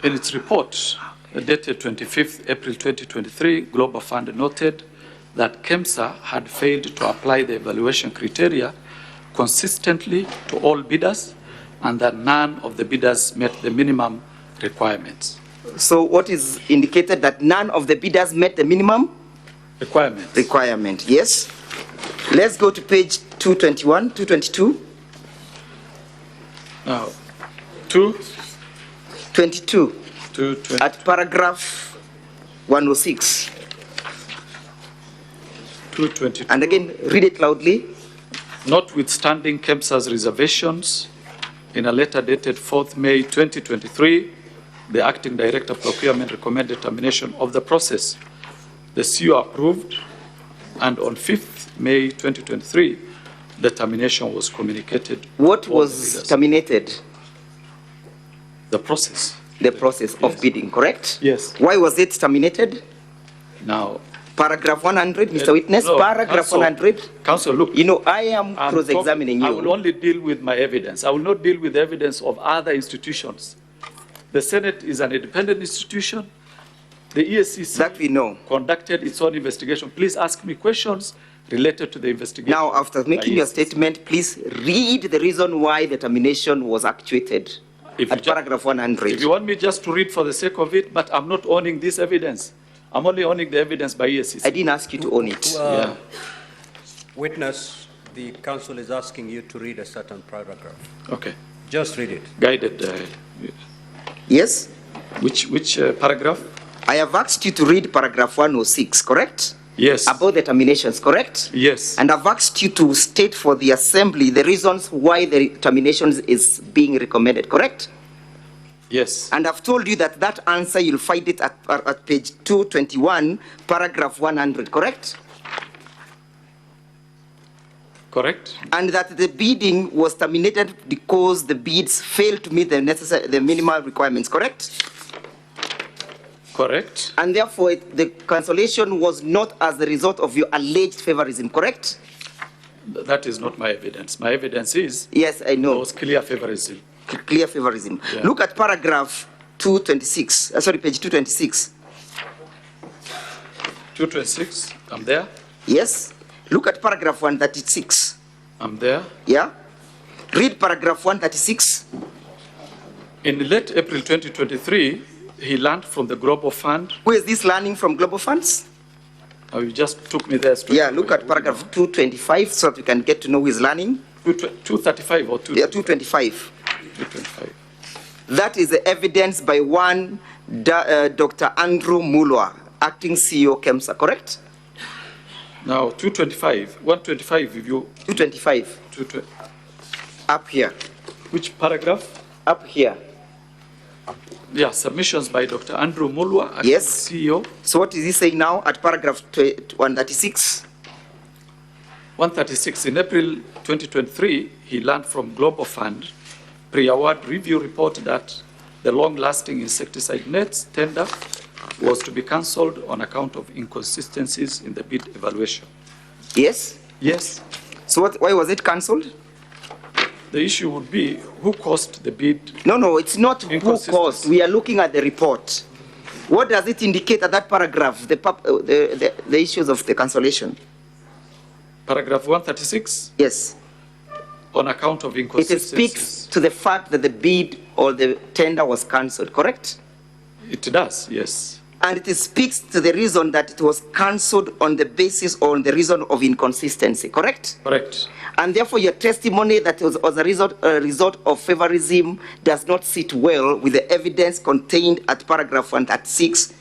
In its report, dated 25th April 2023, Global Fund noted that KEMSA had failed to apply the evaluation criteria consistently to all bidders and that none of the bidders met the minimum requirements. So what is indicated that none of the bidders met the minimum requirement? Yes. Let's go to page 221, 222. Now, 222 at paragraph 106. 222. And again, read it loudly. Notwithstanding KEMSA's reservations, in a letter dated 4th May 2023, the Acting Director of Procurement recommended termination of the process. The CEO approved, and on 5th May 2023, the termination was communicated. What was terminated? The process. The process of bidding, correct? Yes. Why was it terminated? Now, paragraph 100, Mr. Witness, no, paragraph Counsel, 100. Counsel, look. You know, I am cross-examining you. I will only deal with my evidence. I will not deal with the evidence of other institutions. The Senate is an independent institution. The ESCC that we know conducted its own investigation. Please ask me questions related to the investigation. Now, after making your statement, please read the reason why the termination was actuated at paragraph 100. If you want me just to read for the sake of it, but I'm not owning this evidence. I'm only owning the evidence by ESCC. I didn't ask you to own it. Yeah. Witness, the counsel is asking you to read a certain paragraph. Okay. Just read it. Guided. Yes? Which paragraph? I have asked you to read paragraph 106, correct? Yes. About the terminations, correct? Yes. And I've asked you to state for the assembly the reasons why the terminations is being recommended, correct? Yes. And I've told you that that answer, you'll find it at page 221, paragraph 100, correct? Correct. And that the bidding was terminated because the bids failed to meet the minimal requirements, correct? Correct. And therefore, the cancellation was not as a result of your alleged favorism, correct? That is not my evidence. My evidence is yes, I know. It was clear favorism. Clear favorism. Yeah. Look at paragraph 226. Sorry, page 226. 226. I'm there. Yes. Look at paragraph 136. I'm there. Yeah. Read paragraph 136. In late April 2023, he learned from the Global Fund. Who is this learning from Global Funds? Oh, you just took me there straight. Yeah, look at paragraph 225 so that we can get to know who is learning. 235 or 225? Yeah, 225. 225. That is the evidence by one Dr. Andrew Mulwa, acting CEO KEMSA, correct? Now, 225. 125, if you... 225. 220. Up here. Which paragraph? Up here. Yeah, submissions by Dr. Andrew Mulwa, yes. CEO. So what is he saying now at paragraph 136? 136. In April 2023, he learned from Global Fund pre-award review report that the long-lasting insecticide nets tender was to be cancelled on account of inconsistencies in the bid evaluation. Yes? Yes. So why was it cancelled? The issue would be who caused the bid. No, it's not who caused. We are looking at the report. What does it indicate at that paragraph, the issues of the cancellation? Paragraph 136? Yes. On account of inconsistencies. It speaks to the fact that the bid or the tender was cancelled, correct? It does, yes. And it speaks to the reason that it was cancelled on the basis or on the reason of inconsistency, correct? Correct. And therefore your testimony that it was a result of favorism does not sit well with the evidence contained at paragraph 136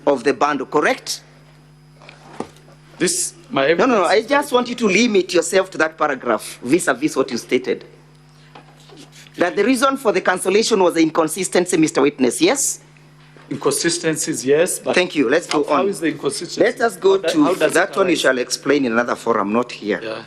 of the bundle, correct? This, my evidence... No, I just want you to limit yourself to that paragraph vis-a-vis what you stated. That the reason for the cancellation was the inconsistency, Mr. Witness, yes? Inconsistencies, yes, but... Thank you. Let's go on. How is the inconsistency? Let us go to that one. You shall explain in another forum, not here. Yeah.